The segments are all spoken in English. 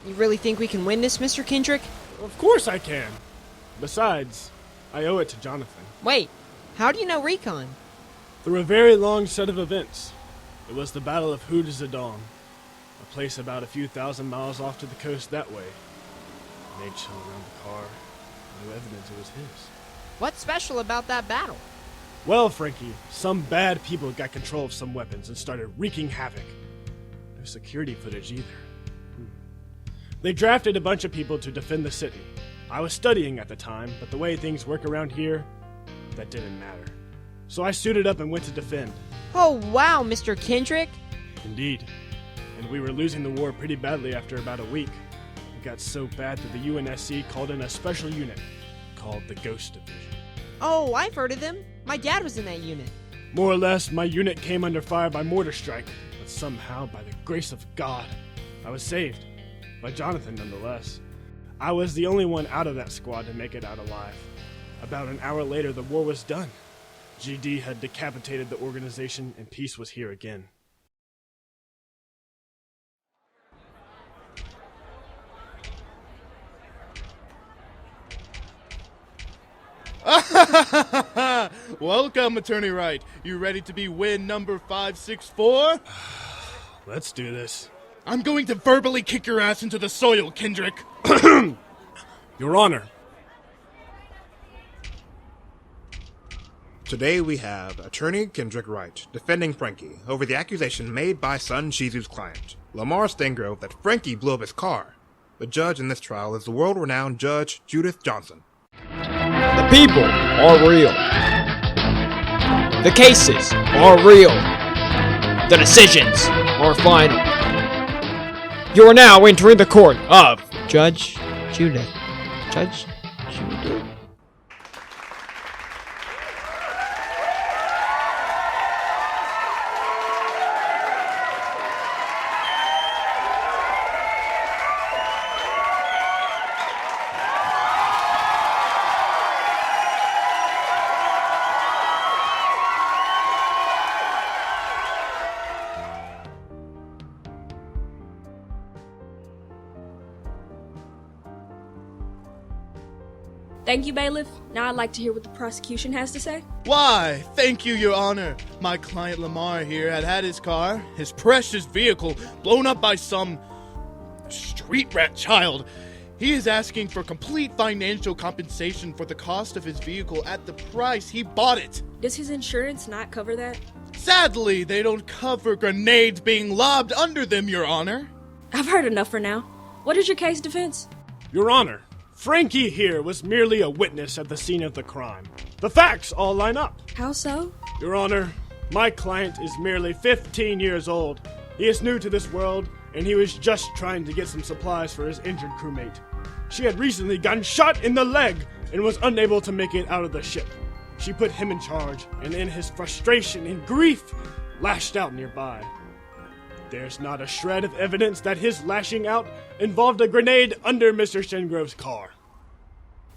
You really think we can win this, Mr. Kendrick? Of course I can. Besides, I owe it to Jonathan. Wait, how do you know Recon? Through a very long set of events. It was the Battle of Hud Zidane, a place about a few thousand miles off to the coast that way. Made chill around the car. No evidence it was his. What's special about that battle? Well, Franky, some bad people got control of some weapons and started wreaking havoc. No security footage either. They drafted a bunch of people to defend the city. I was studying at the time, but the way things work around here, that didn't matter. So I suited up and went to defend. Oh wow, Mr. Kendrick! Indeed. And we were losing the war pretty badly after about a week. It got so bad that the UNSC called in a special unit called the Ghost Division. Oh, I've heard of them. My dad was in that unit. More or less, my unit came under fire by mortar strike, but somehow, by the grace of God, I was saved. By Jonathan, nonetheless. I was the only one out of that squad to make it out alive. About an hour later, the war was done. GD had decapitated the organization, and peace was here again. Welcome, Attorney Wright. You ready to be win number 564? Let's do this. I'm going to verbally kick your ass into the soil, Kendrick. Your Honor. Today we have Attorney Kendrick Wright defending Franky over the accusation made by Son Shizu's client, Lamar Stangrove, that Franky blew up his car. The judge in this trial is the world-renowned Judge Judith Johnson. The people are real. The cases are real. The decisions are final. You are now entering the court of Judge Judith. Judge Judith? Thank you, Bailiff. Now I'd like to hear what the prosecution has to say. Why, thank you, Your Honor. My client Lamar here had his car, his precious vehicle, blown up by some street rat child. He is asking for complete financial compensation for the cost of his vehicle at the price he bought it. Does his insurance not cover that? Sadly, they don't cover grenades being lobbed under them, Your Honor. I've heard enough for now. What is your case defense? Your Honor, Franky here was merely a witness at the scene of the crime. The facts all line up. How so? Your Honor, my client is merely 15 years old. He is new to this world, and he was just trying to get some supplies for his injured crewmate. She had recently gotten shot in the leg and was unable to make it out of the ship. She put him in charge, and in his frustration and grief, lashed out nearby. There's not a shred of evidence that his lashing out involved a grenade under Mr. Stangrove's car.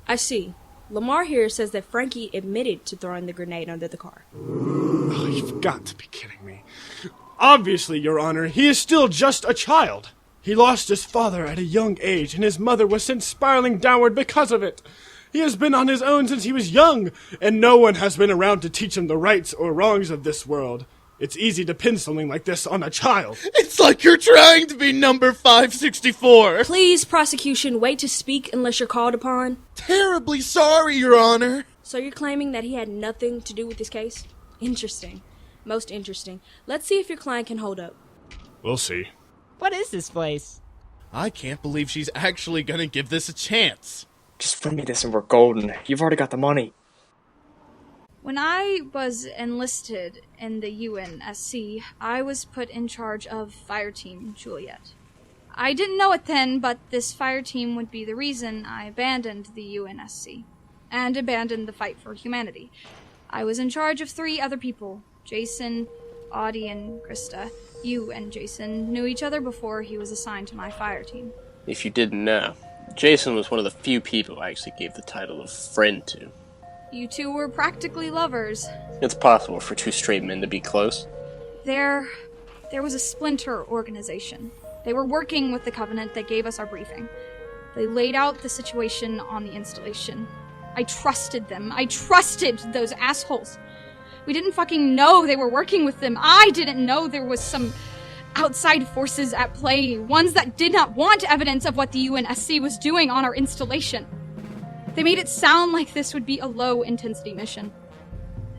I see. Lamar here says that Franky admitted to throwing the grenade under the car. Oh, you've got to be kidding me. Obviously, Your Honor, he is still just a child. He lost his father at a young age, and his mother was sent spiraling downward because of it. He has been on his own since he was young, and no one has been around to teach him the rights or wrongs of this world. It's easy to pin something like this on a child. It's like you're trying to be number 564. Please, prosecution, wait to speak unless you're called upon. Terribly sorry, Your Honor. So you're claiming that he had nothing to do with this case? Interesting. Most interesting. Let's see if your client can hold up. We'll see. What is this place? I can't believe she's actually gonna give this a chance. Just bring me this and we're golden. You've already got the money. When I was enlisted in the UNSC, I was put in charge of Fire Team Juliet. I didn't know it then, but this fire team would be the reason I abandoned the UNSC, and abandoned the fight for humanity. I was in charge of 3 other people, Jason, Audie, and Krista. You and Jason knew each other before he was assigned to my fire team. If you didn't know, Jason was one of the few people I actually gave the title of friend to. You two were practically lovers. It's possible for 2 straight men to be close. There was a splinter organization. They were working with the Covenant that gave us our briefing. They laid out the situation on the installation. I trusted them. I trusted those assholes. We didn't fucking know they were working with them. I didn't know there was some outside forces at play, ones that did not want evidence of what the UNSC was doing on our installation. They made it sound like this would be a low-intensity mission.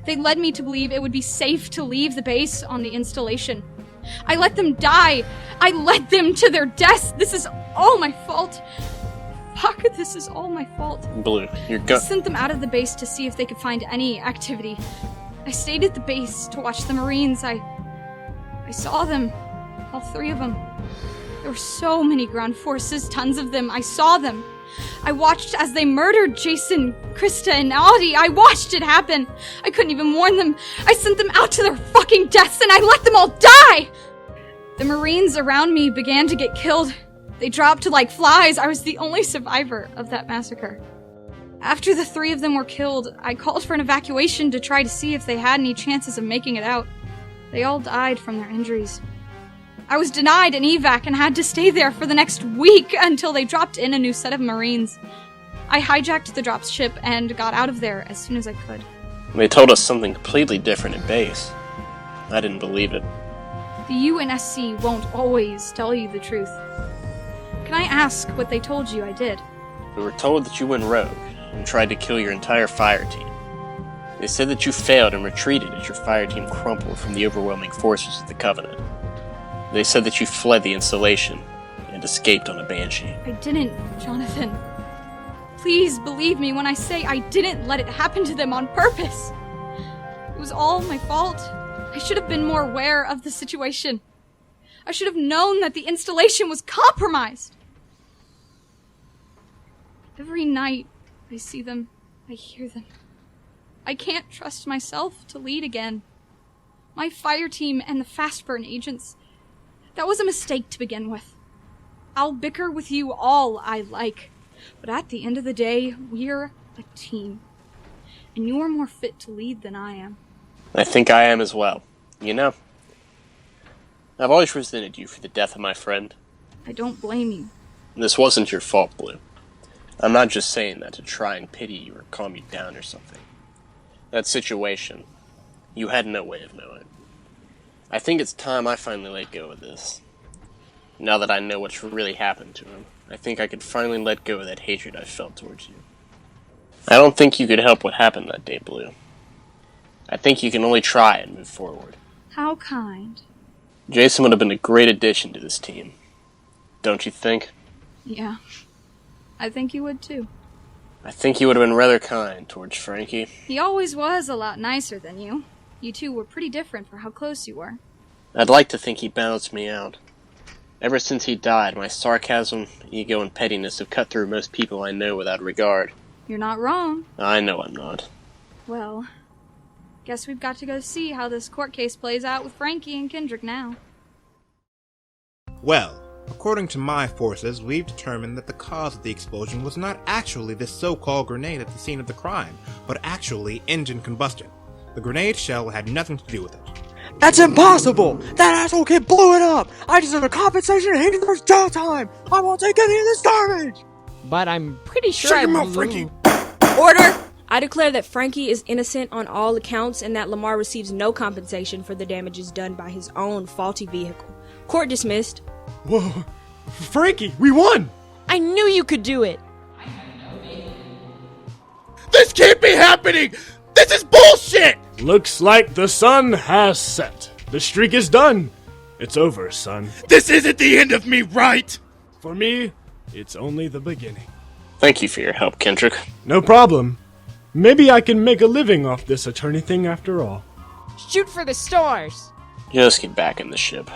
They led me to believe it would be safe to leave the base on the installation. I let them die. I led them to their deaths. This is all my fault. Fuck, this is all my fault. Blue, you're I sent them out of the base to see if they could find any activity. I stayed at the base to watch the Marines. I saw them. All three of them. There were so many ground forces, tons of them. I saw them. I watched as they murdered Jason, Krista, and Audie. I watched it happen. I couldn't even warn them. I sent them out to their fucking deaths and I let them all die! The Marines around me began to get killed. They dropped like flies. I was the only survivor of that massacre. After the three of them were killed, I called for an evacuation to try to see if they had any chances of making it out. They all died from their injuries. I was denied an evac and had to stay there for the next week until they dropped in a new set of Marines. I hijacked the drop ship and got out of there as soon as I could. They told us something completely different at base. I didn't believe it. The UNSC won't always tell you the truth. Can I ask what they told you I did? We were told that you went rogue and tried to kill your entire fire team. They said that you failed and retreated as your fire team crumpled from the overwhelming forces of the Covenant. They said that you fled the installation and escaped on a Banshee. I didn't, Jonathan. Please believe me when I say I didn't let it happen to them on purpose. It was all my fault. I should have been more aware of the situation. I should have known that the installation was compromised. Every night, I see them. I hear them. I can't trust myself to lead again. My fire team and the fast burn agents. That was a mistake to begin with. I'll bicker with you all I like, but at the end of the day, we're a team. And you're more fit to lead than I am. I think I am as well. You know, I've always resented you for the death of my friend. I don't blame you. This wasn't your fault, Blue. I'm not just saying that to try and pity you or calm you down or something. That situation, you had no way of knowing. I think it's time I finally let go of this. Now that I know what's really happened to him, I think I could finally let go of that hatred I felt towards you. I don't think you could help what happened that day, Blue. I think you can only try and move forward. How kind. Jason would have been a great addition to this team. Don't you think? Yeah. I think you would too. I think you would have been rather kind towards Franky. He always was a lot nicer than you. You two were pretty different for how close you were. I'd like to think he balanced me out. Ever since he died, my sarcasm, ego, and pettiness have cut through most people I know without regard. You're not wrong. I know I'm not. Well, guess we've got to go see how this court case plays out with Franky and Kendrick now. Well, according to my forces, we've determined that the cause of the explosion was not actually this so-called grenade at the scene of the crime, but actually engine combustion. The grenade shell had nothing to do with it. That's impossible! That asshole kid blew it up! I deserve a compensation and he deserves jail time! I won't take any of this garbage! But I'm pretty sure Shut I your mouth, blew- Franky! Order! I declare that Franky is innocent on all accounts and that Lamar receives no compensation for the damages done by his own faulty vehicle. Court dismissed. Whoa. Franky, we won! I knew you could do it! This can't be happening! This is bullshit! Looks like the sun has set. The streak is done. It's over, son. This isn't the end of me, right? For me, it's only the beginning. Thank you for your help, Kendrick. No problem. Maybe I can make a living off this attorney thing after all. Shoot for the stars! Just get back in the ship.